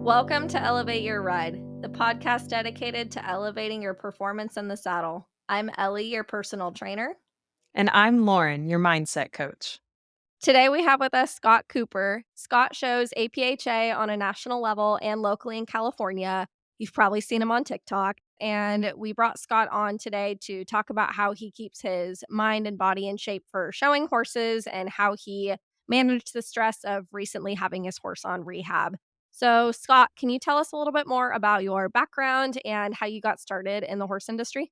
Welcome to Elevate Your Ride, the podcast dedicated to elevating your performance in the saddle. I'm Ellie, your personal trainer. And I'm Lauren, your mindset coach. Today we have with us Scott Cooper. Scott shows APHA on a national level and locally in California. You've probably seen him on TikTok. And we brought Scott on today to talk about how he keeps his mind and body in shape for showing horses and how he managed the stress of recently having his horse on rehab. So, Scott, can you tell us a little bit more about your background and how you got started in the horse industry?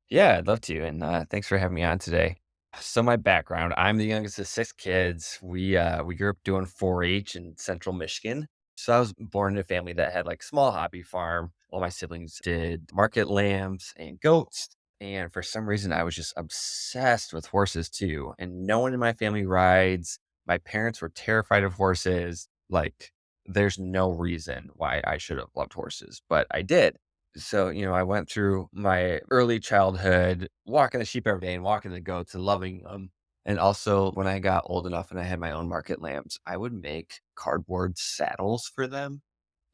Yeah, I'd love to, and thanks for having me on today. So my background, I'm the youngest of six kids. We grew up doing 4-H in central Michigan. So I was born in a family that had like small hobby farm. All my siblings did market lambs and goats. And for some reason, I was just obsessed with horses too. And no one in my family rides. My parents were terrified of horses. Like, there's no reason why I should have loved horses, but I did. So, I went through my early childhood walking the sheep every day and walking the goats and loving them. And also, when I got old enough and I had my own market lambs, I would make cardboard saddles for them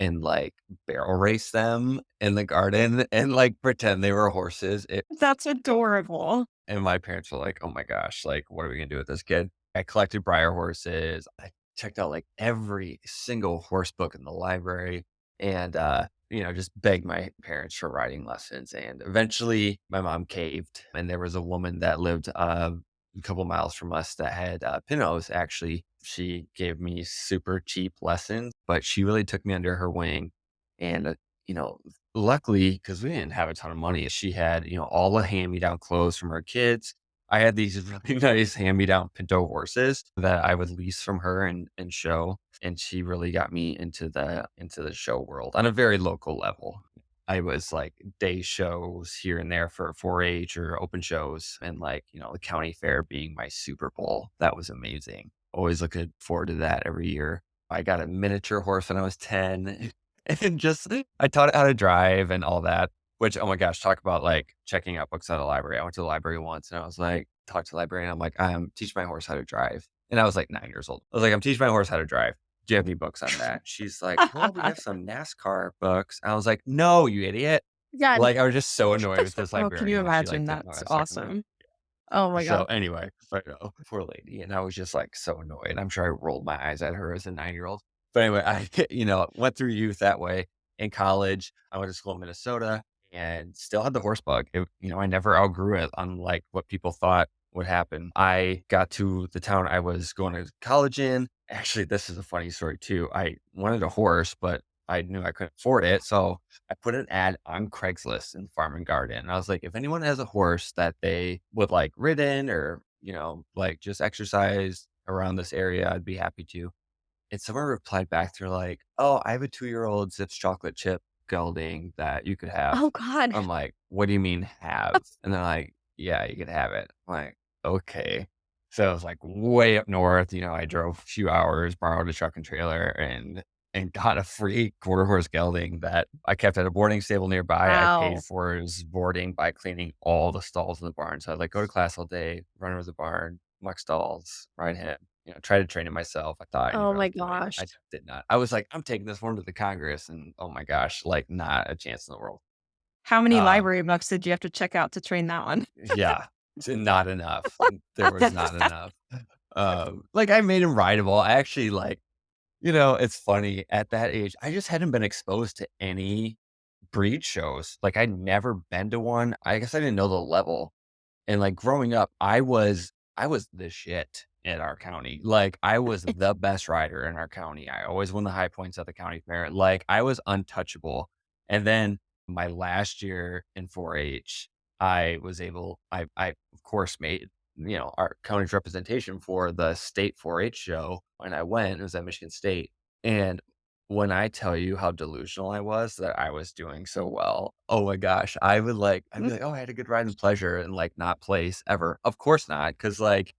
and like barrel race them in the garden and like pretend they were horses. That's adorable. And my parents were like, oh my gosh, like, what are we going to do with this kid? I collected Breyer horses. I checked out like every single horse book in the library and, just begged my parents for riding lessons. And eventually my mom caved. And there was a woman that lived a couple miles from us that had Pinot. Actually, she gave me super cheap lessons, but she really took me under her wing. And, luckily, because we didn't have a ton of money, she had, all the hand-me-down clothes from her kids. I had these really nice hand-me-down Pinto horses that I would lease from her and show. And she really got me into the show world on a very local level. I was like day shows here and there for 4-H or open shows and like, the county fair being my Super Bowl. That was amazing. Always looking forward to that every year. I got a miniature horse when I was 10 and just I taught it how to drive and all that, which, oh my gosh, talk about like checking out books out of the library. I went to the library once and I was like, talked to the librarian. I'm like, I'm teaching my horse how to drive. And I was like 9 years old. I was like, I'm teaching my horse how to drive. Do you have any books on that? She's like, well, we have some NASCAR books. I was like, no, you idiot. Yeah. Like, I was just so annoyed with this Oh, can you librarian. She like imagine? didn't know That's how to suck 'em in. awesome. Oh my So God. anyway, I know, poor lady. And I was just like so annoyed. I'm sure I rolled my eyes at her as a 9-year-old. But anyway, I, went through youth that way. In college, I went to school in Minnesota and still had the horse bug. I never outgrew it, unlike what people thought would happen. I got to the town I was going to college in. Actually, this is a funny story too. I wanted a horse, but I knew I couldn't afford it. So I put an ad on Craigslist in Farm and Garden. And I was like, if anyone has a horse that they would like ridden or, like just exercise around this area, I'd be happy to. And someone replied back, they're like, oh, I have a 2-year-old Zips chocolate chip gelding that you could have. Oh, God. I'm like, what do you mean have? And they're like, yeah, you could have it. I'm like, okay. So it was like way up north. I drove a few hours, borrowed a truck and trailer and got a free quarter horse gelding that I kept at a boarding stable nearby. I paid Wow. for his boarding by cleaning all the stalls in the barn. So I'd like go to class all day, run over the barn, muck stalls, ride him, try to train it myself. I thought I knew Oh what I my was doing. gosh. I did not. I was like, I'm taking this one to the Congress and oh my gosh, like not a chance in the world. How many Um, library books did you have to check out to train that one? yeah, not enough. There was not enough. Like I made him rideable. I actually like, it's funny at that age, I just hadn't been exposed to any breed shows. Like I'd never been to one. I guess I didn't know the level. And like growing up, I was the shit in our county. Like I was the best rider in our county. I always won the high points at the county fair. Like I was untouchable. And then my last year in 4-H, I of course made, our county's representation for the state 4-H show. When I went, it was at Michigan State. And when I tell you how delusional I was that I was doing so well, oh my gosh, I'd be like, "Oh, I had a good ride and pleasure," and, like, not place ever. Of course not, because like,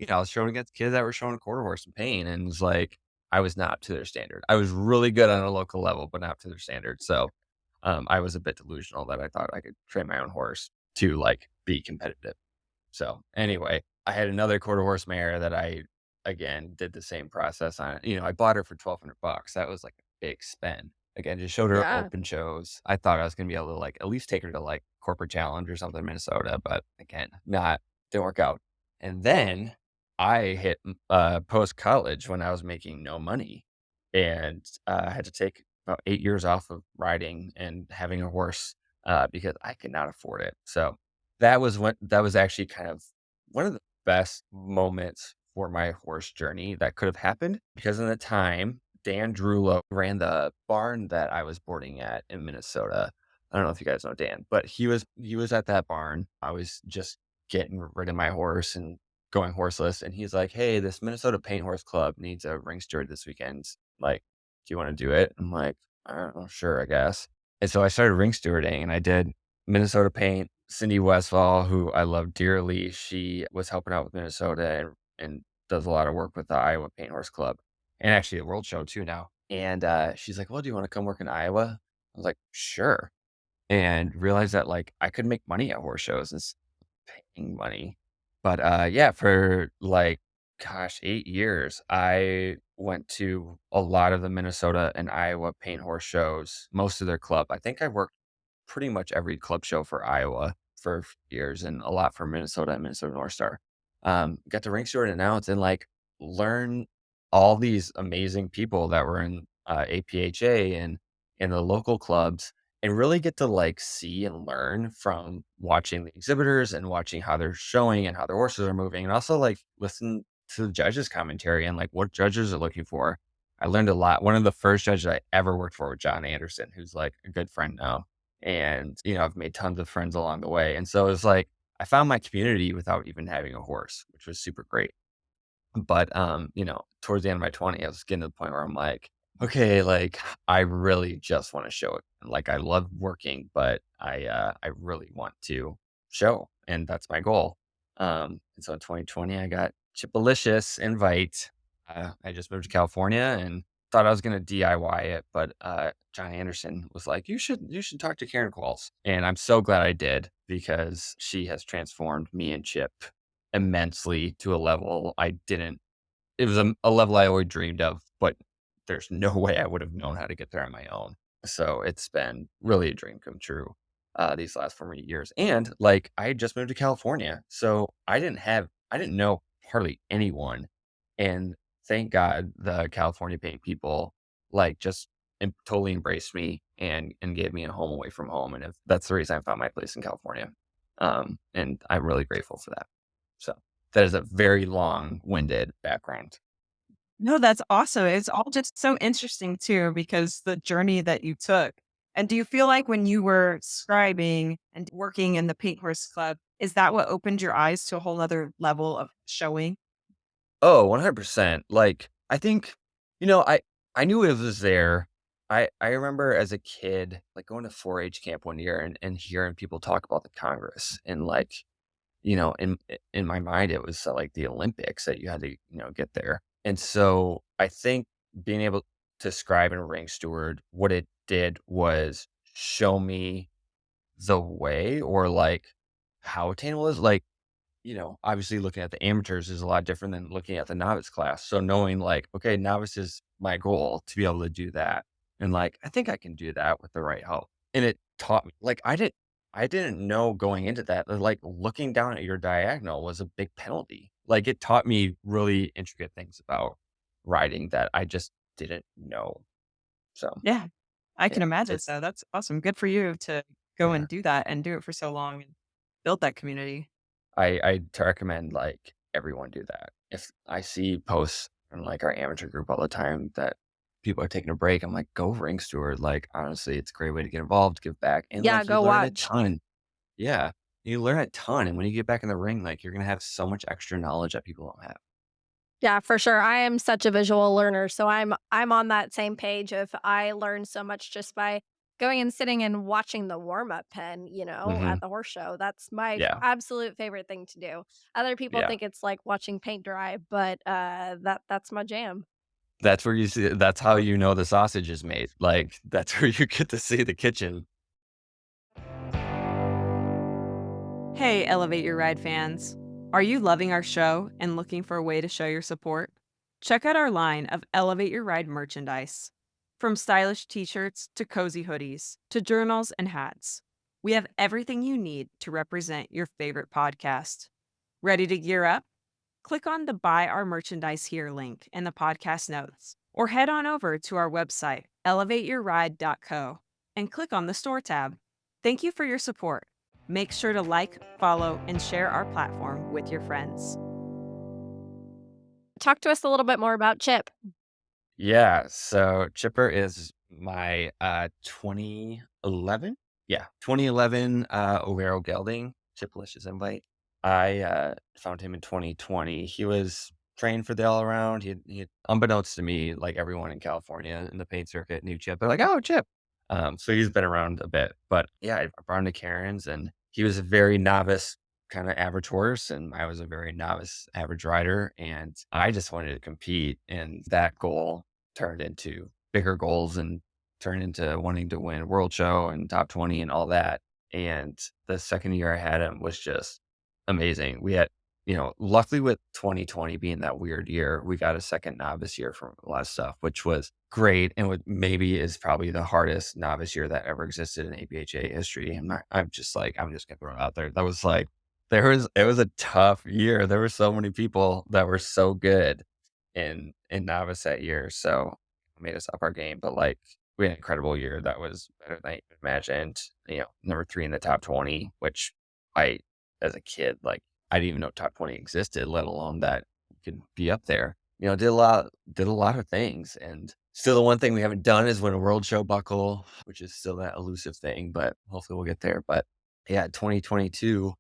I was showing against kids that were showing a quarter horse in pain, and it's like, I was not up to their standard. I was really good on a local level, but not up to their standard. So I was a bit delusional that I thought I could train my own horse to like be competitive. So anyway, I had another quarter horse mare that I again did the same process on. I bought her for $1,200. That was like a big spend. Again, just showed her Yeah. open shows. I thought I was gonna be able to like at least take her to like corporate challenge or something in Minnesota, but again, not didn't work out. And then I hit post college when I was making no money and I had to take about 8 years off of riding and having a horse because I could not afford it. So that was actually kind of one of the best moments for my horse journey that could have happened because in the time, Dan Drulo ran the barn that I was boarding at in Minnesota. I don't know if you guys know Dan, but he was at that barn. I was just getting rid of my horse and going horseless, and he's like, "Hey, this Minnesota Paint Horse Club needs a ring steward this weekend. Like, do you want to do it?" I'm like, "I don't know, sure, I guess." And so I started ring stewarding, and I did Minnesota Paint. Cindy Westfall, who I love dearly, she was helping out with Minnesota and does a lot of work with the Iowa Paint Horse Club and actually a world show too now. And she's like, "Well, do you want to come work in Iowa?" I was like, "Sure." And realized that like I could make money at horse shows and paying money. But yeah, for like, gosh, 8 years, I went to a lot of the Minnesota and Iowa paint horse shows, most of their club. I think I worked pretty much every club show for Iowa for years and a lot for Minnesota and Minnesota North Star. Got to ring steward and announce and like learn all these amazing people that were in APHA and in the local clubs and really get to like see and learn from watching the exhibitors and watching how they're showing and how their horses are moving and also like listen to the judges commentary and like what judges are looking for. I learned a lot. One of the first judges I ever worked for was John Anderson, who's like a good friend now. And, I've made tons of friends along the way. And so it's like I found my community without even having a horse, which was super great. But, towards the end of my 20s, I was getting to the point where I'm like, okay, like I really just want to show it. Like I love working, but I really want to show, and that's my goal. And so in 2020, I got Chipalicious invite. I just moved to California and thought I was gonna DIY it, but John Anderson was like, "You should talk to Karen Qualls," and I'm so glad I did because she has transformed me and Chip immensely to a level I didn't it was a level I always dreamed of, but there's no way I would have known how to get there on my own. So it's been really a dream come true, these last 4 years. And like I had just moved to California, so I didn't know hardly anyone. And thank God the California paint people like just totally embraced me and gave me a home away from home. And if that's the reason I found my place in California. And I'm really grateful for that. So that is a very long-winded background. No, that's awesome. It's all just so interesting too, because the journey that you took. And do you feel like when you were scribing and working in the Paint Horse Club, is that what opened your eyes to a whole other level of showing? Oh, 100%. Like, I think, I knew it was there. I remember as a kid, like, going to 4-H camp one year and hearing people talk about the Congress and, like, in my mind, it was, like, the Olympics that you had to, get there. And so, I think being able to scribe and ring steward, what it did was show me the way or, like, how attainable it is. Like, obviously looking at the amateurs is a lot different than looking at the novice class. So knowing like, okay, novice is my goal to be able to do that. And like, I think I can do that with the right help. And it taught me like I didn't know going into that like looking down at your diagonal was a big penalty. Like it taught me really intricate things about riding that I just didn't know. So Yeah, I yeah, can imagine it's so. That's awesome. Good for you to go yeah. and do that and do it for so long and build that community. I recommend, like, everyone do that. If I see posts in, like, our amateur group all the time that people are taking a break, I'm like, "Go ring steward." Like, honestly, it's a great way to get involved, give back, and, Yeah, like, you go learn a watch. ton. Yeah. You learn a ton, and when you get back in the ring, like, you're gonna have so much extra knowledge that people don't have. Yeah, for sure. I am such a visual learner, so I'm on that same page of I learn so much just by going and sitting and watching the warm-up pen, Mhm. at the horse show. That's my Yeah. absolute favorite thing to do. Other people Yeah. think it's like watching paint dry, but that's my jam. That's where you see that's how you know the sausage is made. Like, that's where you get to see the kitchen. Hey, Elevate Your Ride fans. Are you loving our show and looking for a way to show your support? Check out our line of Elevate Your Ride merchandise. From stylish t shirts to cozy hoodies to journals and hats, we have everything you need to represent your favorite podcast. Ready to gear up? Click on the Buy Our Merchandise Here link in the podcast notes, or head on over to our website, elevateyourride.co, and click on the Store tab. Thank you for your support. Make sure to like, follow, and share our platform with your friends. Talk to us a little bit more about Chip. Yeah, so Chipper is my, 2011? Yeah, 2011, Overo gelding, Chiplicious Invite. I, found him in 2020. He was trained for the all-around. He unbeknownst to me, like everyone in California in the paint circuit knew Chip. They're like, "Oh, Chip." So he's been around a bit. But, yeah, I brought him to Karen's, and he was a very novice kinda average horse, and I was a very novice average rider, and I just wanted to compete, and that goal turned into bigger goals and turned into wanting to win world show and top 20 and all that. And the second year I had him was just amazing. We had, luckily with 2020 being that weird year, we got a second novice year from a lot of stuff, which was great. And what maybe is probably the hardest novice year that ever existed in APHA history. I'm just gonna throw it out there. That was like, it was a tough year. There were so many people that were so good in novice that year, so it made us up our game, but, like, we had an incredible year that was better than I even imagined, number 3 in the top 20, which I as a kid, like, I didn't even know top 20 existed, let alone that you could be up there. Did a lot of things, and still the one thing we haven't done is win a world show buckle, which is still that elusive thing, but hopefully we'll get there. But, yeah, 2022,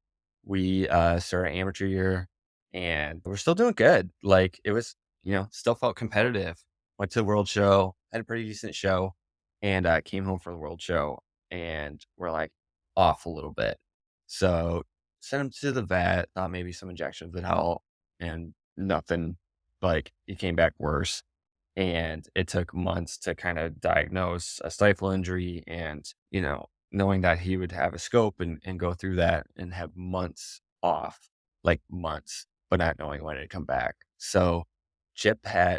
we, started amateur year, and we're still doing good. Like, it was still felt competitive. Went to the world show, had a pretty decent show, and came home for the world show, and we're like off a little bit. So sent him to the vet, thought maybe some injections would help, and nothing. Like he came back worse, and it took months to kind of diagnose a stifle injury, and knowing that he would have a scope and go through that and have months off, like months, but not knowing when it'd come back. So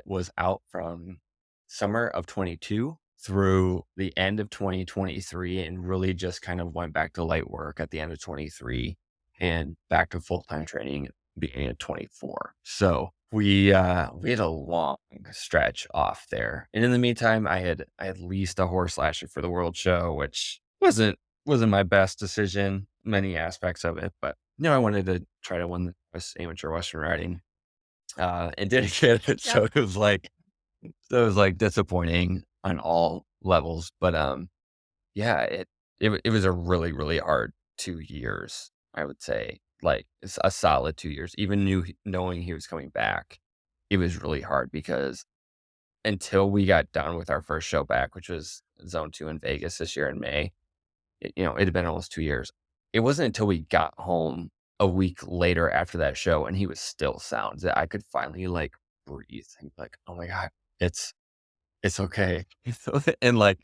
was out from summer of 22 through the end of 2023 and really just kind of went back to light work at the end of 23 and back to full-time training at the beginning of 24. So we had a long stretch off there. And in the meantime, I had leased a horse last year for the world show, which wasn't my best decision, many aspects of it, but I wanted to try to win the amateur Western riding and didn't get it. Yep. So it was like disappointing on all levels. But yeah, it was a really, really hard 2 years, I would say. Like it's a solid 2 years. Even knowing he was coming back, it was really hard because until we got done with our first show back, which was Zone 2 in Vegas this year in May, it had been almost 2 years. It wasn't until we got home a week later after that show and he was still sound that I could finally like breathe and be like, oh my God, it's it's okay. And like,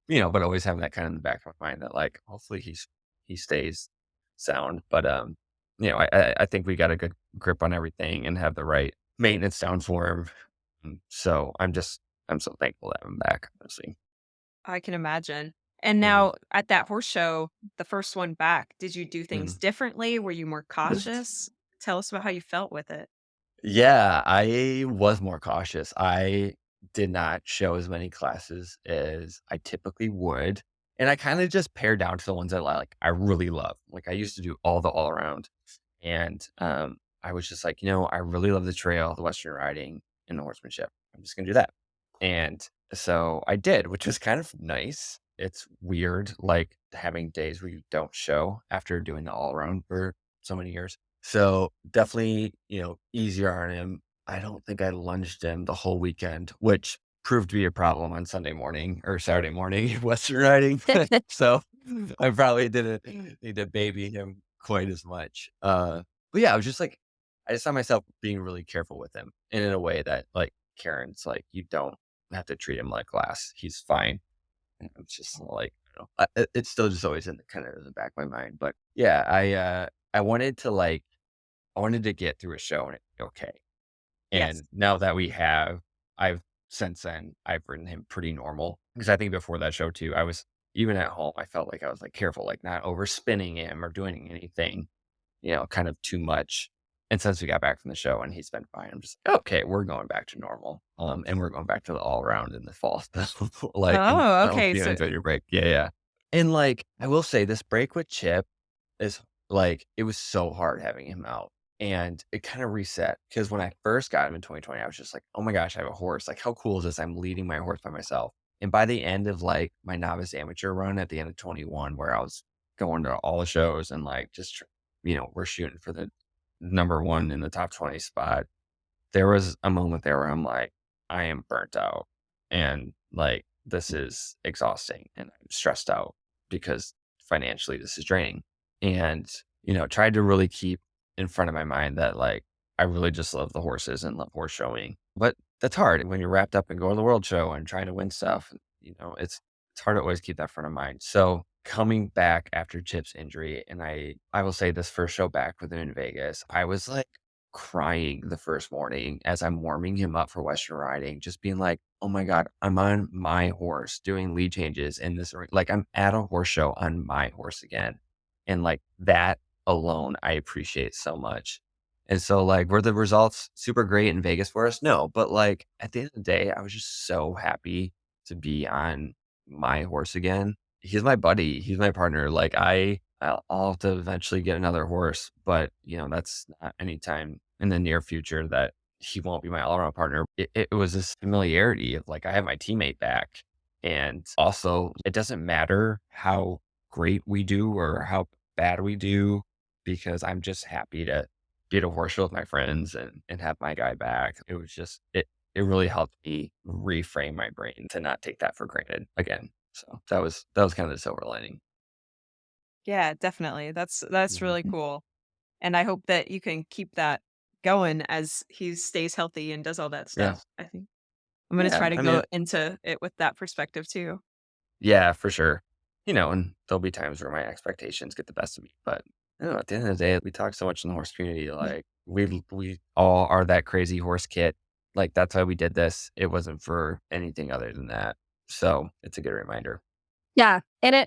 but always having that kind of in the back of my mind that like hopefully he stays sound. But I think we got a good grip on everything and have the right maintenance down for him. So I'm so thankful to have him back, honestly. I can imagine. And Mhm. now at that horse show, the first one back, did you do things Mhm. differently? Were you more cautious? Tell us about how you felt with it. Yeah, I was more cautious. I did not show as many classes as I typically would. And I kind of just pared down to the ones that I really love. Like I used to do all the all around. And I was just like, I really love the trail, the Western riding, and the horsemanship. I'm just gonna do that. And so I did, which was kind of nice. It's weird, like having days where you don't show after doing the all around for so many years. So definitely, easier on him. I don't think I lunged him the whole weekend, which proved to be a problem on Sunday morning or Saturday morning Western riding. So I probably didn't need to baby him quite as much. But yeah, I just saw myself being really careful with him and in a way that like Karen's like, you don't have to treat him like glass. He's fine. And it's just like, I don't know, it's still just always in the kind of in the back of my mind. But yeah, I wanted to like, I wanted to get through a show and it be okay. Yes. And now that we have, I've since then, I've written him pretty normal because I think before that show too, I was even at home, I felt like I was like careful, like not overspinning him or doing anything, kind of too much. And since we got back from the show and he's been fine, I'm just like, okay, we're going back to normal. And we're going back to the all around in the fall. Like, and Oh, I hope okay. you So enjoyed your break. Yeah, yeah. And like, I will say this break with Chip is like, it was so hard having him out. And it kind of reset because when I first got him in 2020, I was just like, oh my gosh, I have a horse. Like, how cool is this? I'm leading my horse by myself. And by the end of like my novice amateur run at the end of 21, where I was going to all the shows and like just, we're shooting for the number one in the top 20 spot. There was a moment there where I'm like, I am burnt out and like this is exhausting and I'm stressed out because financially this is draining. And, tried to really keep in front of my mind that like I really just love the horses and love horse showing. But that's hard when you're wrapped up in going to the world show and trying to win stuff. It's hard to always keep that front of mind. So coming back after Chip's injury, and I will say this first show back with him in Vegas, I was like crying the first morning as I'm warming him up for Western riding, just being like, oh my God, I'm on my horse doing lead changes in this ring. Like I'm at a horse show on my horse again. And like that alone, I appreciate so much. And so like were the results super great in Vegas for us? No, but like at the end of the day, I was just so happy to be on my horse again. He's my buddy. He's my partner. Like I'll have to eventually get another horse, but that's not anytime in the near future that he won't be my all around partner. It was this familiarity of like I have my teammate back. And also it doesn't matter how great we do or how bad we do, because I'm just happy to be at a horse show with my friends and have my guy back. It was just it really helped me reframe my brain to not take that for granted again. So that was kind of the silver lining. yeah, definitely. That's really Mhm. cool. And I hope that you can keep that going as he stays healthy and does all that Yeah. stuff. I think I'm gonna Yeah. try to I mean, go into it with that perspective too. yeah, for sure. And there'll be times where my expectations get the best of me. But at the end of the day, we talk so much in the horse community. Like we all are that crazy horse kit. Like that's why we did this. It wasn't for anything other than that. So it's a good reminder. Yeah, and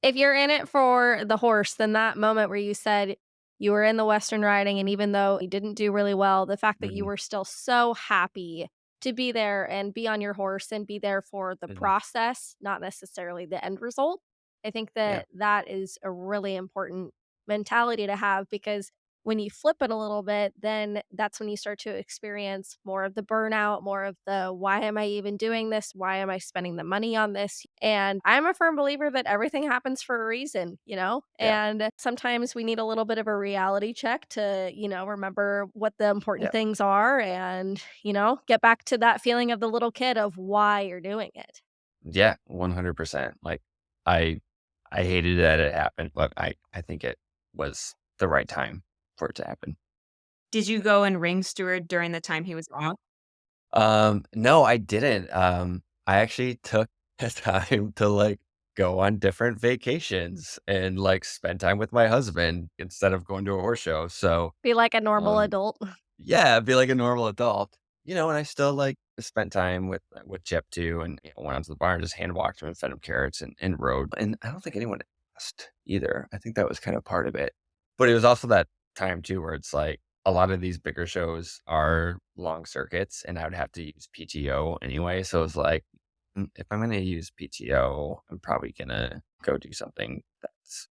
if you're in it for the horse, then that moment where you said you were in the Western riding, and even though you didn't do really well, the fact that you Mhm, were still so happy to be there and be on your horse and be there for the mhm. process, not necessarily the end result. I think Yeah, that that is a really important mentality to have, because when you flip it a little bit, then that's when you start to experience more of the burnout, more of the why am I even doing this? Why am I spending the money on this? And I'm a firm believer that everything happens for a reason, you know? yeah, And sometimes we need a little bit of a reality check to, remember what the important yeah, things are and, get back to that feeling of the little kid of why you're doing it. yeah, 100%. Like I, I hated that it happened, but I think it was the right time for it to happen. Did you go and ring steward during the time he was off? No, I didn't. I actually took the time to like go on different vacations and like spend time with my husband instead of going to a horse show. So, Be like a normal um, adult. yeah, be like a normal adult, and I still like spent time with Chip too. And when I was at the barn, just hand walked him and fed him carrots and rode. And I don't think anyone asked either. I think that was kind of part of it. But it was also that time too where it's like a lot of these bigger shows are long circuits, and I would have to use PTO anyway. So it's like, if I'm going to use PTO, I'm probably gonna go do something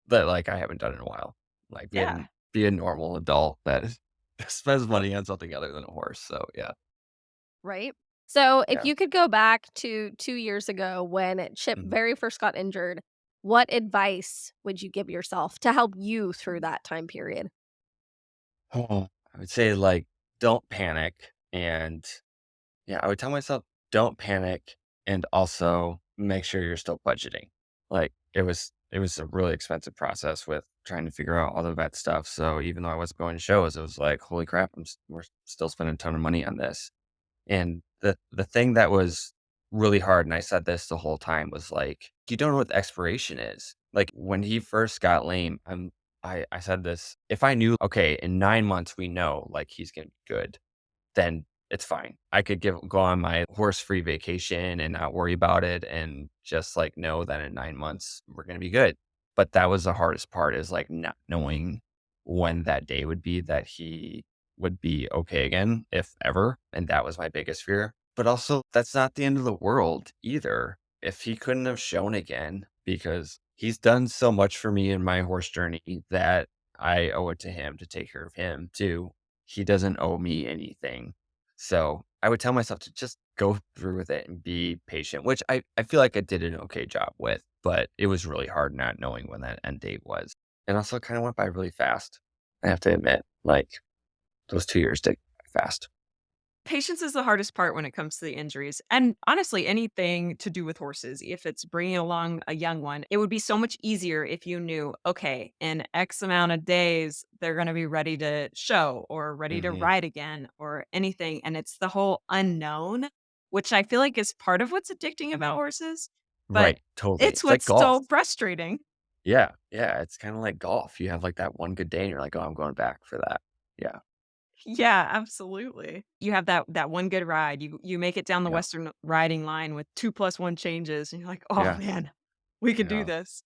that like I haven't done in a while, like Yeah. be a normal adult that spends money on something other than a horse, so yeah, Right? So, if yeah. you could go back to 2 years ago when Chip Mhm. very first got injured, what advice would you give yourself to help you through that time period? Oh, I would say, like, don't panic, and yeah, I would tell myself, "Don't panic," and also make sure you're still budgeting. Like, it was a really expensive process with trying to figure out all the vet stuff, so even though I wasn't going to shows, it was like, "Holy crap, we're still spending a ton of money on this." And The thing that was really hard, and I said this the whole time, was like, you don't know what the expiration is. Like when he first got lame, I said this, if I knew, okay, in 9 months we know like he's gonna be good, then it's fine. I could go on my horse-free vacation and not worry about it and just, like, know that in 9 months we're gonna be good. But that was the hardest part is, like, not knowing when that day would be that he would be okay again, if ever, and that was my biggest fear. But also, that's not the end of the world either. If he couldn't have shown again, because he's done so much for me in my horse journey that I owe it to him to take care of him too. He doesn't owe me anything. So I would tell myself to just go through with it and be patient, which I feel like I did an okay job with, but it was really hard not knowing when that end date was. And also kind of went by really fast. I have to admit, like those 2 years did go by fast. Patience is the hardest part when it comes to the injuries. And honestly, anything to do with horses, if it's bringing along a young one, it would be so much easier if you knew, okay, in X amount of days, they're going to be ready to show or ready to Hmm. ride again or anything. And it's the whole unknown, which I feel like is part of what's addicting about horses, but Right. Totally. it's It's like what's golf. so frustrating. Yeah. Yeah. It's kind of like golf. You have like that one good day and you're like, oh, I'm going back for that. Yeah. Yeah, absolutely. You have that one good ride. You make it down the Yeah. Western riding line with 2 plus 1 changes, and you're like, "Oh, Yeah. man, we could do Yeah. this."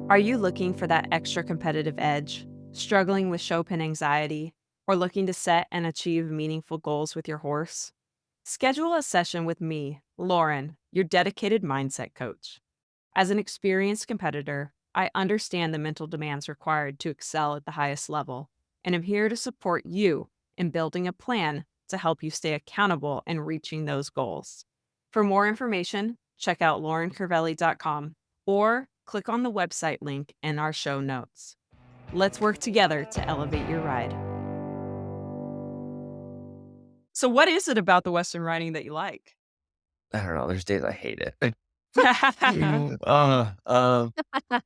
Are you looking for that extra competitive edge, struggling with show pin anxiety, or looking to set and achieve meaningful goals with your horse? Schedule a session with me, Lauren, your dedicated mindset coach. As an experienced competitor, I understand the mental demands required to excel at the highest level, and I'm here to support you in building a plan to help you stay accountable and reaching those goals. For more information, check out laurencervelli.com or click on the website link in our show notes. Let's work together to elevate your ride. So, what is it about the Western riding that you like? I don't know. There's days I hate it.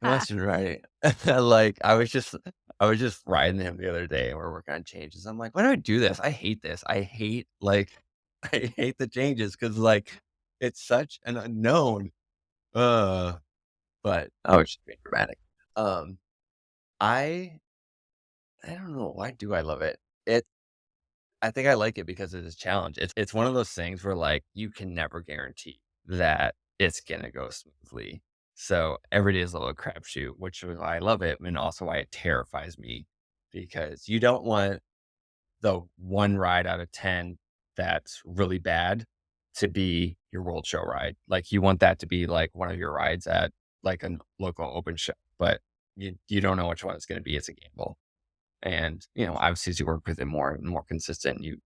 Western riding. Like, I was just riding him the other day, and we're working on changes. I'm like, "Why do I do this? I hate this. I hate, like, I hate the changes because like, it's such an unknown." Uh, but I was just being dramatic. Um, I I don't know, why do I love it? I think I like it because it is a challenge. It's one of those things where, like, you can never guarantee that it's gonna go smoothly. So every day is a little crapshoot, which is why I love it, and also why it terrifies me because you don't want the one ride out of 10 that's really bad to be your world show ride. Like, you want that to be, like, one of your rides at, like, a local open show, but you don't know which one it's gonna be. It's a gamble. And, obviously as you work with it more and more consistent, you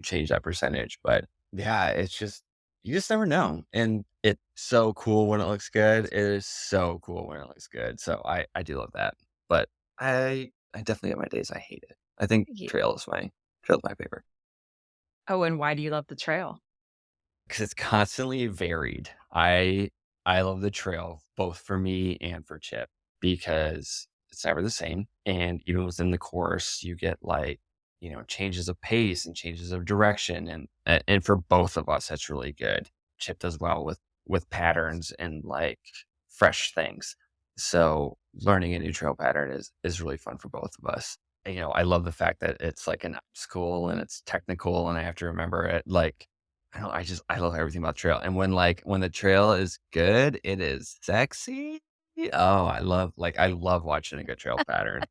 change that percentage. But yeah, it's just you just never know. And it's so cool when it looks good. It is so cool when it looks good. So I do love that. But I definitely have my days I hate it. I think Ye trail's my favorite. Oh, and why do you love the trail? Because it's constantly varied. I love the trail both for me and for Chip because it's never the same. And even within the course, you get like, changes of pace and changes of direction. And for both of us, that's really good. Chip does well with patterns and like fresh things. So learning a new trail pattern is really fun for both of us. And, I love the fact that it's like an obstacle and it's technical and I have to remember it. Like I love everything about trail, and when the trail is good, it is sexy. Oh, I love watching a good trail pattern.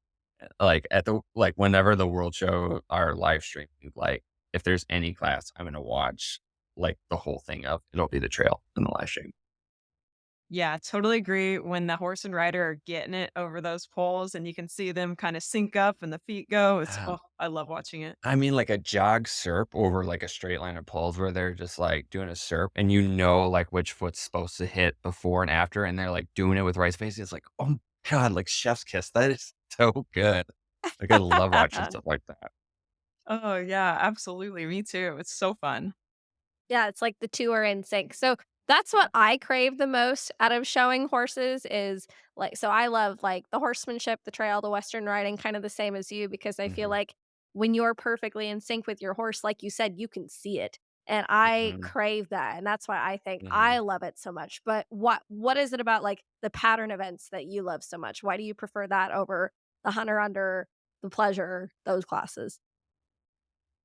Whenever the world show are live streaming, like, if there's any class I'm gonna watch, like, the whole thing of, it'll be the trail in the live stream. Yeah, totally agree. When the horse and rider are getting it over those poles and you can see them kind of sync up and the feet go, oh, I love watching it. I mean, like a jog serp over like a straight line of poles where they're just like doing a serp and like which foot's supposed to hit before and after, and they're like doing it with right space. It's like, oh my God, like chef's kiss. That is so good. Like, I love watching stuff like that. Oh, yeah, absolutely. Me too. It's so fun. Yeah, it's like the 2 are in sync. So that's what I crave the most out of showing horses is like so I love like the horsemanship, the trail, the western riding, kind of the same as you because I feel Mhm. like when you're perfectly in sync with your horse, like you said, you can see it. And I Mhm, crave that, and that's why I think I mhm. love it so much. But what is it about, like, the pattern events that you love so much? Why do you prefer that over the hunter under, the pleasure, those classes?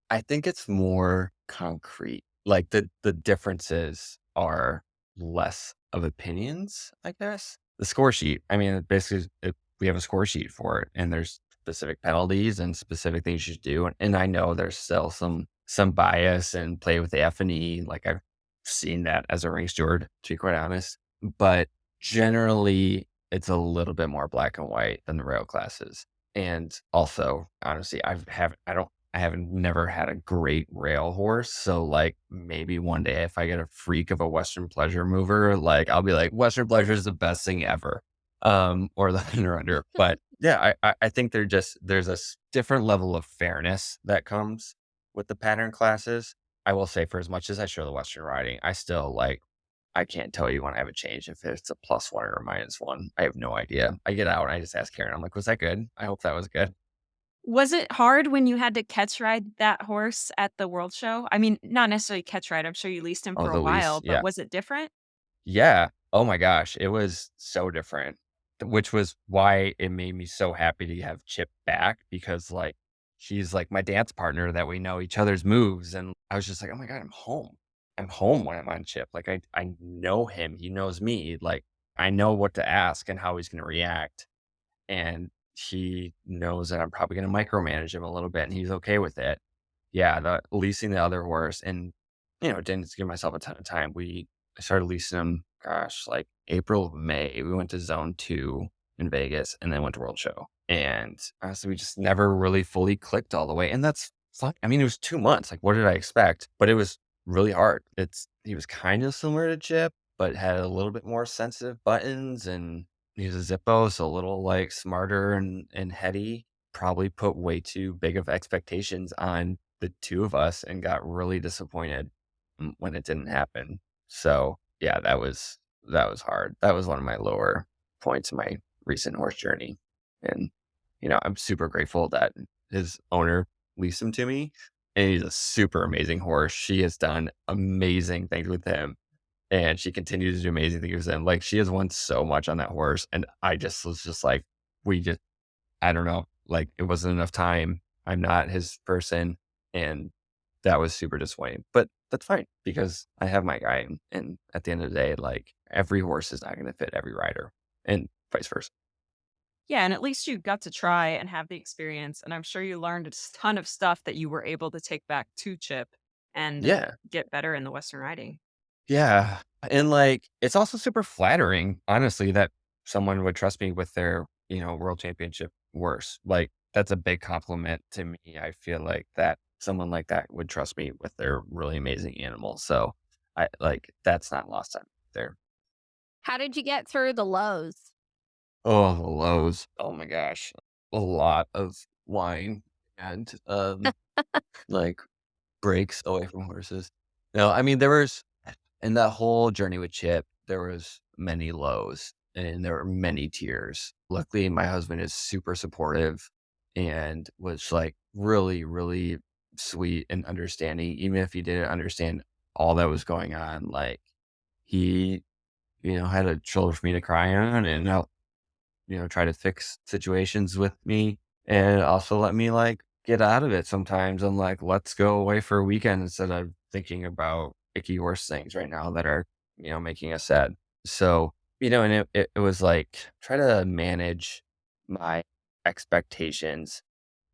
I think it's more concrete. Like the differences are less of opinions, I guess. The score sheet, I mean, it basically, we have a score sheet for it, and there's specific penalties and specific things you should do. And I know there's still some bias and play with the F and E. Like I've seen that as a ring steward, to be quite honest. But generally, it's a little bit more black and white than the rail classes. And also, honestly, I haven't never had a great rail horse. So like maybe one day if I get a freak of a Western pleasure mover, like I'll be like, Western pleasure is the best thing ever. Or the under under. But yeah, I think there's different level of fairness that comes with the pattern classes. I will say for as much as I show the Western riding, I still like I can't tell you when I have a change if it's a +1 or a -1. I have no idea. I get out and I just ask Karen, I'm like, was that good? I hope that was good. Was it hard when you had to catch ride that horse at the World Show? I mean, not necessarily catch ride, I'm sure you leased him Oh, for a the lease. while, but Yeah. was it different? Yeah. Oh my gosh, it was so different, which was why it made me so happy to have Chip back because, like, he's like my dance partner that we know each other's moves, and I was just like, "Oh my god, I'm home. I'm home when I'm on Chip." Like, I know him, he knows me, like, I know what to ask and how he's gonna react, and he knows that I'm probably gonna micromanage him a little bit, and he's okay with it. Yeah, the leasing the other horse and, didn't give myself a ton of time. I started leasing them, gosh, like April, May. We went to Zone 2 in Vegas and then went to World Show. And honestly, we just never really fully clicked all the way. And that's fine. I mean, it was 2 months. Like, what did I expect? But it was really hard. He was kind of similar to Chip, but had a little bit more sensitive buttons and he was a Zippo, so a little like smarter and heady. Probably put way too big of expectations on the 2 of us and got really disappointed, when it didn't happen. So, yeah, that was hard. That was one of my lower points in my recent horse journey, and, I'm super grateful that his owner leased him to me, and he's a super amazing horse. She has done amazing things with him, and she continues to do amazing things with him. Like, she has won so much on that horse, and I just was just like, we just I don't know, like, it wasn't enough time. I'm not his person, and that was super disappointing, but that's fine because I have my guy, and at the end of the day, like, every horse is not gonna fit every rider, and vice versa. Yeah, and at least you got to try and have the experience, and I'm sure you learned ton of stuff that you were able to take back to Chip and Yeah. get better in the Western riding. Yeah, and, like, it's also super flattering, honestly, that someone would trust me with their, world championship horse. Like, that's a big compliment to me. I feel like that someone like that would trust me with their really amazing animal, so that's not lost on me there. How did you get through the lows? Oh, the lows. Oh my gosh. A lot of wine and, like, breaks away from horses. No, I mean, there was in that whole journey with Chip, there was many lows and there were many tears. Luckily, my husband is super supportive and was, like, really, really sweet and understanding, even if he didn't understand all that was going on, like, he, had a shoulder for me to cry on and try to fix situations with me and also let me like get out of it sometimes. I'm like, let's go away for a weekend instead of thinking about icky horse things right now that are, making us sad. So, and it was like try to manage my expectations.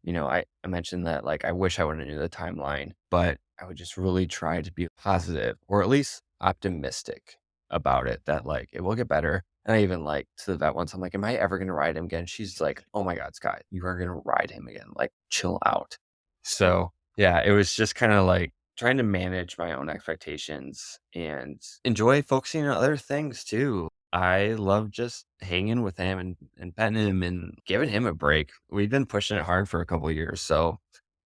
I mentioned that like I wish I would have knew the timeline, but I would just really try to be positive or at least optimistic about it that like it will get better. And I even like to the vet once, I'm like, am I ever gonna ride him again? She's like, oh my God, Scott, you are gonna ride him again. Like, chill out. So yeah, it was just kind of like trying to manage my own expectations and enjoy focusing on other things too. I love just hanging with him and petting him and giving him a break. We've been pushing it hard for a couple of years. So,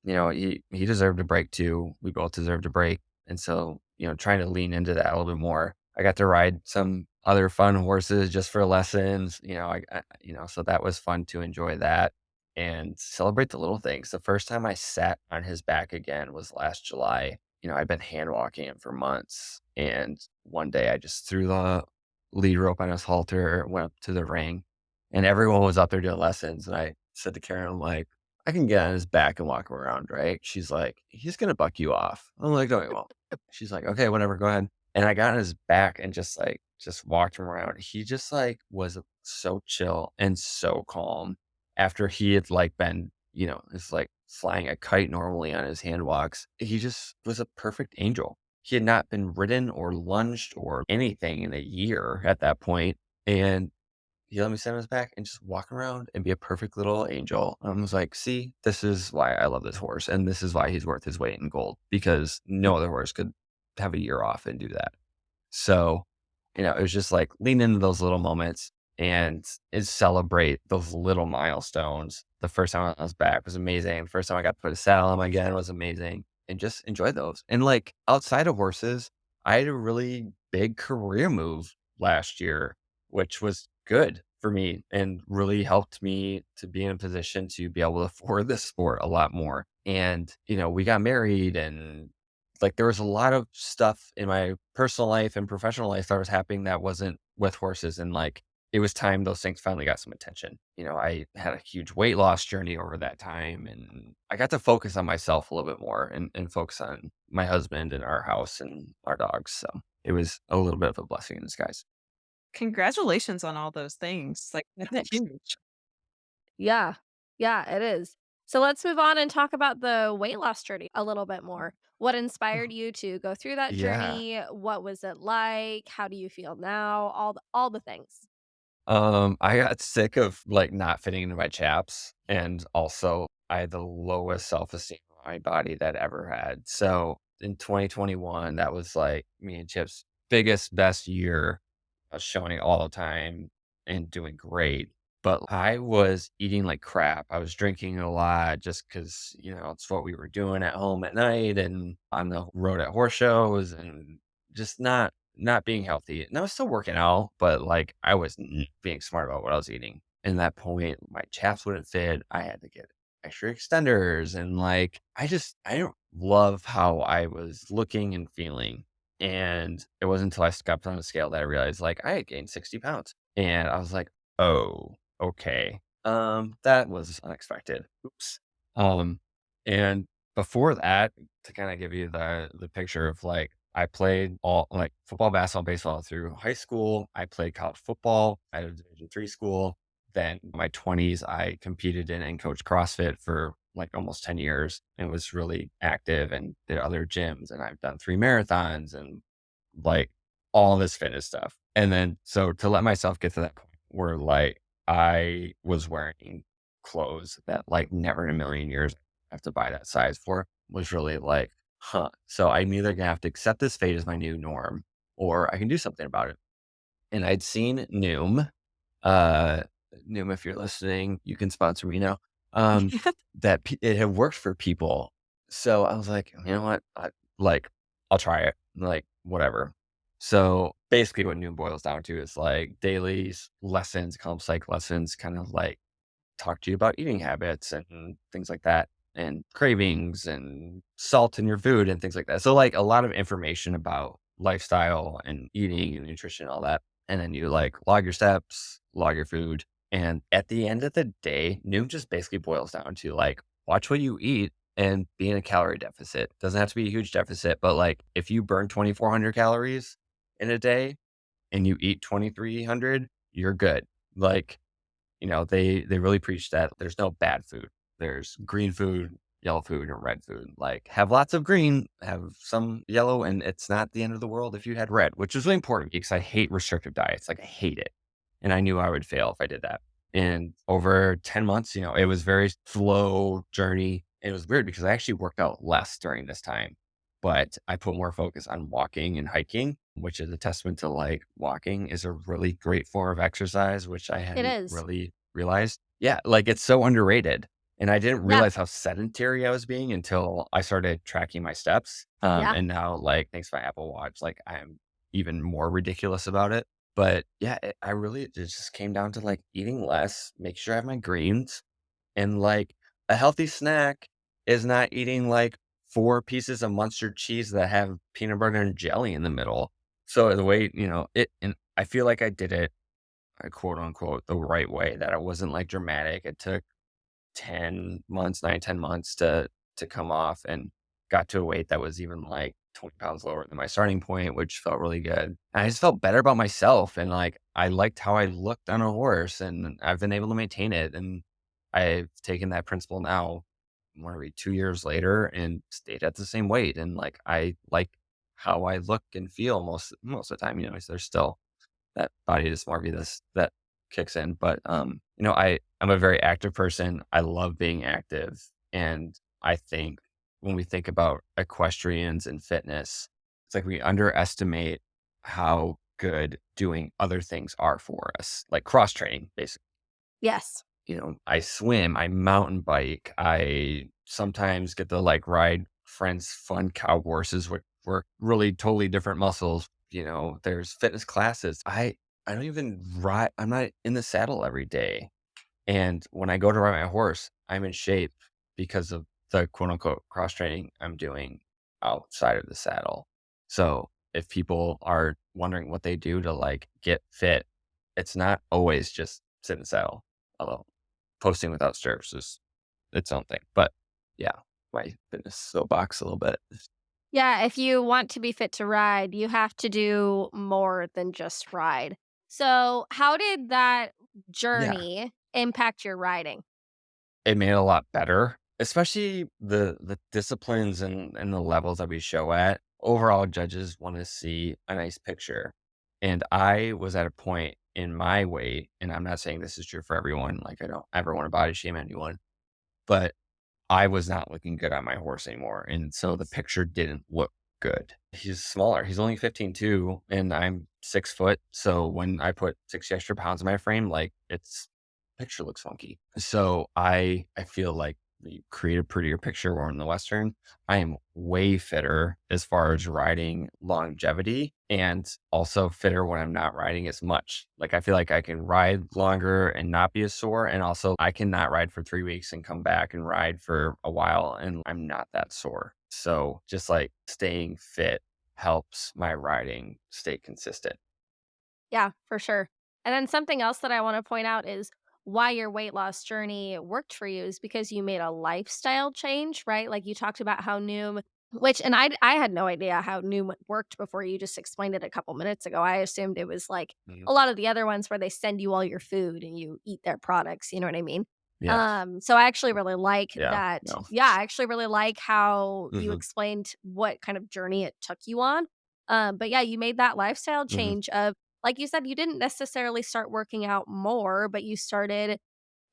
he deserved a break too. We both deserved a break. And so, trying to lean into that a little bit more. I got to ride some other fun horses just for lessons, so that was fun to enjoy that. and celebrate the little things. The first time I sat on his back again was last July. I'd been hand walking him for months. And one day I just threw the lead rope on his halter, went up to the ring, and everyone was up there doing lessons. And I said to Karen, I'm like, I can get on his back and walk him around, right? She's like, he's going to buck you off. I'm like, no, he won't. She's like, okay, whatever, go ahead. And I got on his back and just walked him around. He just was so chill and so calm after he had been, it's like flying a kite normally on his hand walks. He just was a perfect angel. He had not been ridden or lunged or anything in a year at that point. And he let me sit on his back and just walk around and be a perfect little angel. I was like, see, this is why I love this horse. And this is why he's worth his weight in gold, because no other horse could have a year off and do that. So, it was just like lean into those little moments and celebrate those little milestones. The first time I was back was amazing. The first time I got to put a saddle on him again was amazing, and just enjoy those. And outside of horses, I had a really big career move last year, which was good for me and really helped me to be in a position to be able to afford this sport a lot more. And, we got married, and there was a lot of stuff in my personal life and professional life that was happening that wasn't with horses. And it was time those things finally got some attention. I had a huge weight loss journey over that time, and I got to focus on myself a little bit more and focus on my husband and our house and our dogs. So it was a little bit of a blessing in disguise. Congratulations on all those things. That's Thanks. huge. Yeah. Yeah, it is. So let's move on and talk about the weight loss journey a little bit more. What inspired you to go through that Yeah. journey? What was it like? How do you feel now? All the things. I got sick of not fitting into my chaps, and also I had the lowest self-esteem of my body that I ever had. So in 2021, that was me and Chip's biggest, best year. I was showing all the time and doing great. But I was eating like crap. I was drinking a lot just because, it's what we were doing at home at night and on the road at horse shows, and just not being healthy. And I was still working out, but I was being smart about what I was eating. And at that point, my chaps wouldn't fit. I had to get extra extenders. And I don't love how I was looking and feeling. And it wasn't until I stepped on the scale that I realized I had gained 60 pounds. And I was like, oh, okay. That was unexpected. Oops. Um, and before that, to kind of give you the picture of I played all football, basketball, baseball through high school. I played college football at a Division III school. Then in my 20s, I competed in and coached CrossFit for almost 10 years and was really active and did other gyms. And I've done 3 marathons and like all this fitness stuff. And then, so to let myself get to that point where I was wearing clothes that never in a million years I have to buy that size for was really huh. So I'm either gonna have to accept this fate as my new norm or I can do something about it. And I'd seen Noom, uh, Noom, if you're listening, you can sponsor me now. That it had worked for people. So I was like, you know what? I'll try it. Whatever. So basically what Noom boils down to is dailies, lessons, call them psych lessons, kind of talk to you about eating habits and things like that, and cravings and salt in your food and things like that. So a lot of information about lifestyle and eating and nutrition, all that. And then you log your steps, log your food. And at the end of the day, Noom just basically boils down to watch what you eat and be in a calorie deficit. Doesn't have to be a huge deficit, but if you burn 2,400 calories in a day and you eat 2,300, you're good. They really preach that there's no bad food. There's green food, yellow food, and red food. Have lots of green, have some yellow, and it's not the end of the world if you had red, which is really important because I hate restrictive diets. I hate it. And I knew I would fail if I did that. And over 10 months, it was very slow journey. And it was weird because I actually worked out less during this time, but I put more focus on walking and hiking, which is a testament to walking is a really great form of exercise, which I It hadn't is. really realized. Yeah, it's so underrated. And I didn't Yeah. realize how sedentary I was being until I started tracking my steps. Yeah. And now, thanks to my Apple Watch, I'm even more ridiculous about it. But yeah, I really, it just came down to eating less, make sure I have my greens, And like a healthy snack is not eating like 4 pieces of Munster cheese that have peanut butter and jelly in the middle. So the way, and I feel like I did it, quote unquote, the right way, that it wasn't like dramatic. It took 10 months, 9, 10 months to come off, and got to a weight that was even like 20 pounds lower than my starting point, which felt really good. And I just felt better about myself. And like, I liked how I looked on a horse, and I've been able to maintain it. And I've taken that principle now, what are we, 2 years later, and stayed at the same weight. And like, I like how I look and feel most of the time. There's still that body dysmorphia that kicks in. But I'm a very active person. I love being active. And I think when we think about equestrians and fitness, it's like we underestimate how good doing other things are for us, like cross training, basically. Yes. I swim, I mountain bike, I sometimes get to like ride friends' fun cow horses, which work really totally different muscles. There's fitness classes. I don't even ride. I'm not in the saddle every day. And when I go to ride my horse, I'm in shape because of the quote unquote cross training I'm doing outside of the saddle. So if people are wondering what they do to like get fit, it's not always just sit in the saddle. Although posting without stirrups is its own thing. But yeah, my fitness soapbox a little bit. Yeah, if you want to be fit to ride, you have to do more than just ride. So, how did that Yeah, journey impact your riding? it made it a lot better, especially the disciplines and the levels that we show at. Overall, judges want to see a nice picture. And I was at a point in my weight, and I'm not saying this is true for everyone, like I don't ever want to body shame anyone, but I was not looking good on my horse anymore, and so the picture didn't look good. He's smaller. He's only 15 too, and I'm 6 foot. So when I put 60 extra pounds in my frame, like picture looks funky. So I feel like you create a prettier picture where in the Western, I am way fitter as far as riding longevity, and also fitter when I'm not riding as much. Like I feel like I can ride longer and not be as sore. And also I cannot ride for 3 weeks and come back and ride for a while and I'm not that sore. So just like staying fit helps my riding stay consistent. Yeah, for sure. And then something else that I want to point out is why your weight loss journey worked for you is because you made a lifestyle change, right? Like you talked about how Noom, which, and I had no idea how Noom worked before you just explained it a couple minutes ago. I assumed it was like Mhm. a lot of the other ones where they send you all your food and you eat their products. You know what I mean? Yeah. So I actually really like Yeah. that. No. Yeah, I actually really like how you Hmm. explained what kind of journey it took you on. But yeah, you made that lifestyle Hmm. change of like you said, you didn't necessarily start working out more, but you started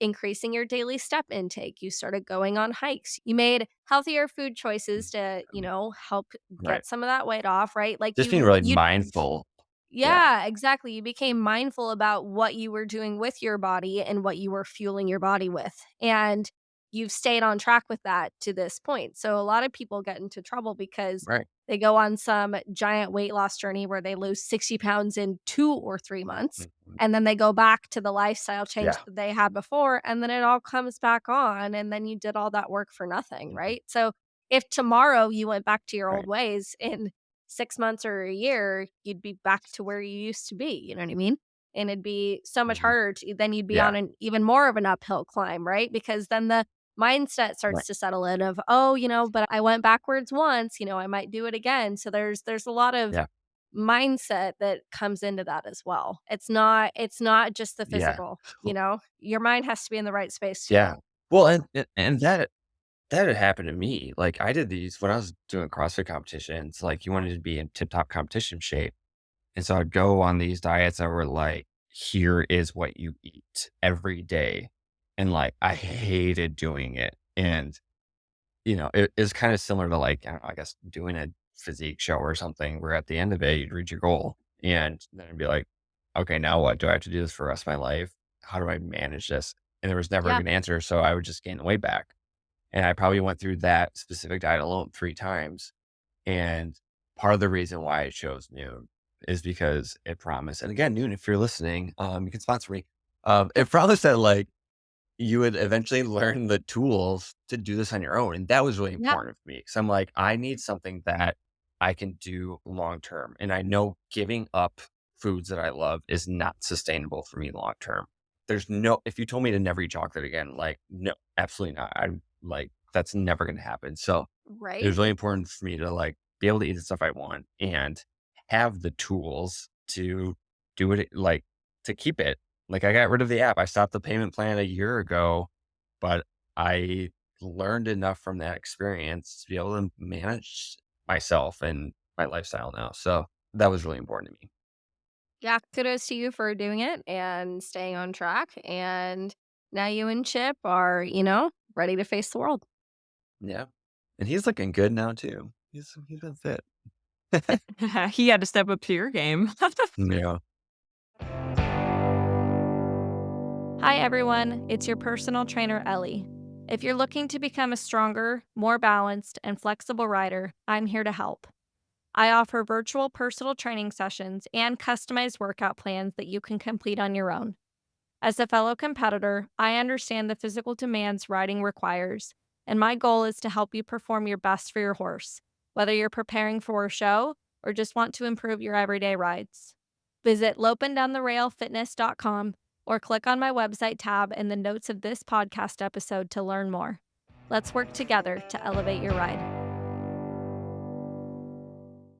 increasing your daily step intake. You started going on hikes. You made healthier food choices to, help Right. get some of that weight off, right? Like Just being really mindful. Yeah. yeah, exactly. You became mindful about what you were doing with your body and what you were fueling your body with. And you've stayed on track with that to this point. So a lot of people get into trouble because Right. they go on some giant weight loss journey where they lose 60 pounds in 2 or 3 months. Mhm. And then they go back to the lifestyle change Yeah. that they had before. And then it all comes back on. And then you did all that work for nothing, Mhm. right? So if tomorrow you went back to your old Right. ways and 6 months or a year, you'd be back to where you used to be, you know what I mean? And it'd be so much Mhm. harder to then you'd be on Yeah. an even more of an uphill climb, right? Because then the mindset starts Right. to settle in of, "Oh, but I went backwards once, I might do it again." So there's a lot of Yeah. mindset that comes into that as well. It's not just the Yeah. physical, Well, Your mind has to be in the right space too. yeah. Well, and that had happened to me. Like I did these when I was doing CrossFit competitions, like you wanted to be in tip top competition shape. And so I'd go on these diets that were like, here is what you eat every day. And like I hated doing it. And it is kind of similar to like, I don't know, I guess doing a physique show or something where at the end of it, you'd reach your goal. And then it'd be like, okay, now what? Do I have to do this for the rest of my life? How do I manage this? And there was never a Yeah. good answer. So I would just gain the weight back. And I probably went through that specific diet alone 3 times. And part of the reason why I chose Noon is because it promised, and again, Noon, if you're listening, you can sponsor me. It promised that like you would eventually learn the tools to do this on your own, and that was really Yeah, important for me because 'cause I'm like, "I need something that I can do long term," and I know giving up foods that I love is not sustainable for me long term. There's no if you told me to never eat chocolate again, like, no, absolutely not. I'm like, that's never gonna happen, so it right? was really important for me to, like, be able to eat the stuff I want and have the tools to do it, like, to keep it. Like, I got rid of the app. I stopped the payment plan a year ago, but I learned enough from that experience to be able to manage myself and my lifestyle now. So that was really important to me. Yeah, kudos to you for doing it and staying on track, and now you and Chip are, ready to face the world. Yeah. And he's looking good now too. He's been fit. He had to step up to your game. Yeah. Hi, everyone. It's your personal trainer, Ellie. If you're looking to become a stronger, more balanced, and flexible rider, I'm here to help. I offer virtual personal training sessions and customized workout plans that you can complete on your own. As a fellow competitor, I understand the physical demands riding requires, and my goal is to help you perform your best for your horse, whether you're preparing for a show or just want to improve your everyday rides. Visit lopindowntherailfitness.com or click on my website tab in the notes of this podcast episode to learn more. Let's work together to elevate your ride.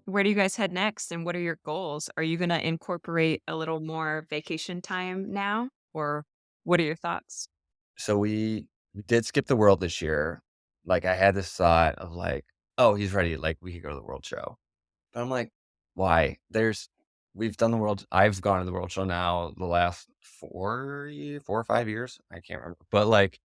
Where do you guys head next, and what are your goals? Are you gonna incorporate a little more vacation time now, or what are your thoughts? So we did skip the world this year. Like, I had this thought of like, "Oh, he's ready, like, we could go to the world show." But I'm like, "Why?" We've done the world I've gone to the world show now the last 4 or 5 years, I can't remember, but, like,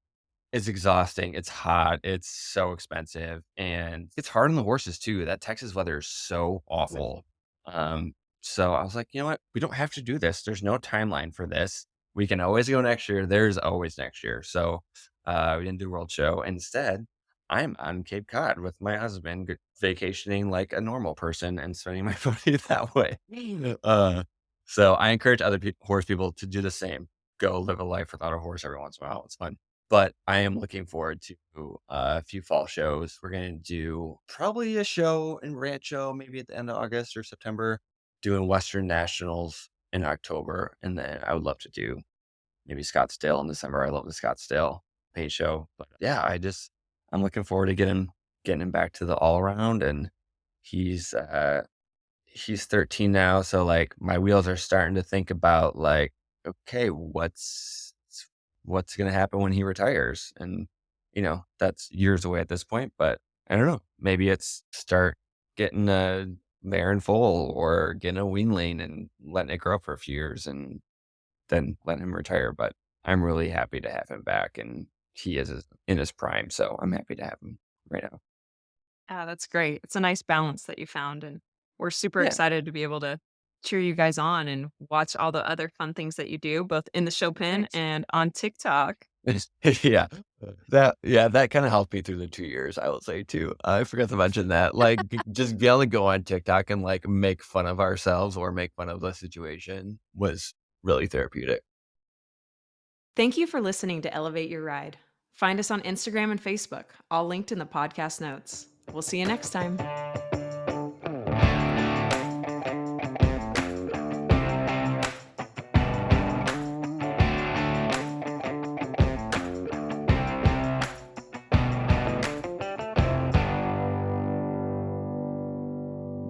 it's exhausting, it's hot, it's so expensive, and it's hard on the horses too. That Texas weather is so awful. Um, so I was like, "You know what? We don't have to do this. There's no timeline for this. We can always go next year. There's always next year." So, we didn't do World Show. Instead, I'm on Cape Cod with my husband, vacationing like a normal person and spending my money that way. Uh, so I encourage other horse people to do the same. Go live a life without a horse every once in a while. It's fun. But I am looking forward to a few fall shows. We're going to do probably a show in Rancho, maybe at the end of August or September, doing Western Nationals in October. And then I would love to do maybe Scottsdale in December. I love the Scottsdale paid show. But yeah, I'm looking forward to getting him back to the all around. And he's, he's 13 now. So like my wheels are starting to think about like, okay, what's going to happen when he retires? And, that's years away at this point, but I don't know. Maybe it's start getting a mare and foal or getting a weanling and letting it grow up for a few years and then letting him retire. But I'm really happy to have him back and he is in his prime. So I'm happy to have him right now. Ah, that's great. It's a nice balance that you found, and we're super Yeah. excited to be able to cheer you guys on and watch all the other fun things that you do, both in the show pen Thanks. and on TikTok. Yeah. That kinda helped me through the 2 years, I will say too. I forgot to mention that, like, just be able to go on TikTok and, like, make fun of ourselves or make fun of the situation was really therapeutic. Thank you for listening to Elevate Your Ride. Find us on Instagram and Facebook, all linked in the podcast notes. We'll see you next time.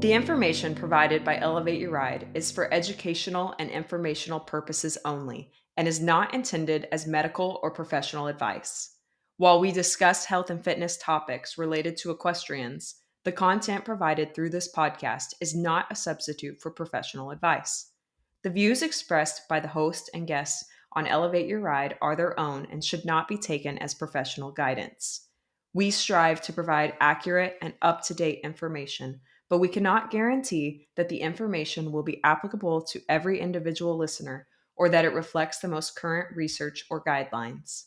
The information provided by Elevate Your Ride is for educational and informational purposes only and is not intended as medical or professional advice. While we discuss health and fitness topics related to equestrians, the content provided through this podcast is not a substitute for professional advice. The views expressed by the host and guests on Elevate Your Ride are their own and should not be taken as professional guidance. We strive to provide accurate and up to date information, but we cannot guarantee that the information will be applicable to every individual listener or that it reflects the most current research or guidelines.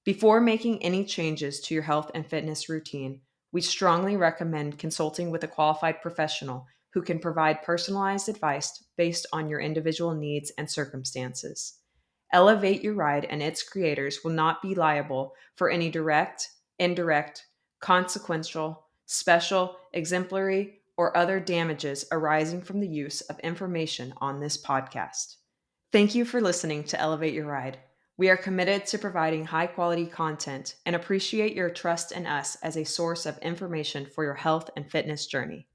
Before making any changes to your health and fitness routine, we strongly recommend consulting with a qualified professional who can provide personalized advice based on your individual needs and circumstances. Elevate Your Ride and its creators will not be liable for any direct, indirect, consequential, special, exemplary, or other damages arising from the use of information on this podcast. Thank you for listening to Elevate Your Ride. We are committed to providing high quality content and appreciate your trust in us as a source of information for your health and fitness journey.